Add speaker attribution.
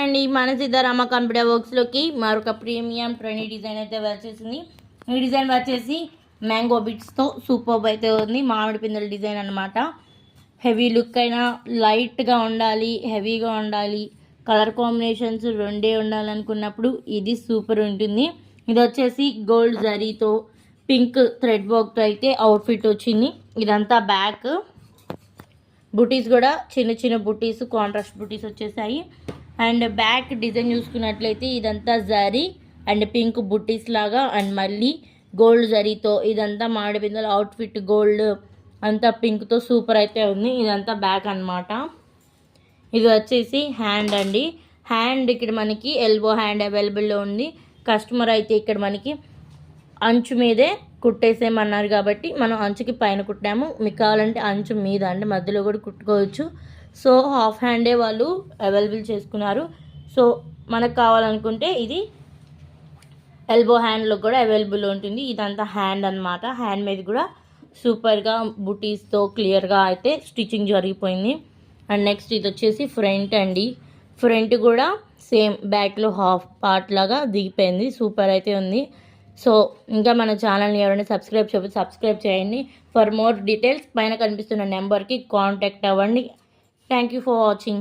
Speaker 1: Hi అండి, మన సిద్ధారామ computer వర్క్స్లోకి మరొక ప్రీమియం ట్రెండీ డిజైన్ అయితే వచ్చేసింది. ఈ డిజైన్ వచ్చేసి మ్యాంగో బిట్స్తో సూపర్బ్ అయితే ఉంది. మామిడి పిందెల డిజైన్ అనమాట. హెవీ లుక్ అయినా లైట్గా ఉండాలి, హెవీగా ఉండాలి, కలర్ కాంబినేషన్స్ రెండే ఉండాలనుకున్నప్పుడు ఇది సూపర్ ఉంటుంది. ఇది వచ్చేసి గోల్డ్ జరీతో పింక్ థ్రెడ్ వర్క్తో అయితే అవుట్ఫిట్ వచ్చింది. ఇదంతా బ్యాక్ బుటీస్ కూడా చిన్న చిన్న బుటీస్, కాంట్రాస్ట్ బుటీస్ వచ్చేసాయి. అండ్ బ్యాక్ డిజైన్ చూసుకున్నట్లయితే ఇదంతా జరీ అండ్ పింక్ బుట్టీస్ లాగా అండ్ మళ్ళీ గోల్డ్ జరీతో ఇదంతా మామిడి పిందెల అవుట్ఫిట్ గోల్డ్ అంతా పింక్తో సూపర్ అయితే ఉంది. ఇదంతా బ్యాక్ అనమాట. ఇది వచ్చేసి హ్యాండ్ అండి. హ్యాండ్ ఇక్కడ మనకి ఎల్బో హ్యాండ్ అవైలబుల్లో ఉంది. కస్టమర్ అయితే ఇక్కడ మనకి అంచు మీదే కుట్టేసేయమన్నారు కాబట్టి మనం అంచుకి పైన కుట్టాము. మీకు కావాలంటే అంచు మీద అంటే మధ్యలో కూడా కుట్టుకోవచ్చు. సో హాఫ్ హ్యాండే వాళ్ళు అవైలబుల్ చేసుకున్నారు. సో మనకు కావాలనుకుంటే ఇది ఎల్బో హ్యాండ్లో కూడా అవైలబుల్ ఉంటుంది. ఇదంతా హ్యాండ్ అనమాట. హ్యాండ్ మీద కూడా సూపర్గా బుటీస్తో క్లియర్గా అయితే స్టిచ్చింగ్ జరిగిపోయింది. అండ్ నెక్స్ట్ ఇది వచ్చేసి ఫ్రంట్ అండి. ఫ్రంట్ కూడా సేమ్ బ్యాక్లో హాఫ్ పార్ట్ లాగా దిగిపోయింది. సూపర్ అయితే ఉంది. సో ఇంకా మన ఛానల్ని ఎవరైనా సబ్స్క్రైబ్ చేయండి. ఫర్ మోర్ డీటెయిల్స్ పైన కనిపిస్తున్న నెంబర్కి కాంటాక్ట్ అవ్వండి. Thank you for watching.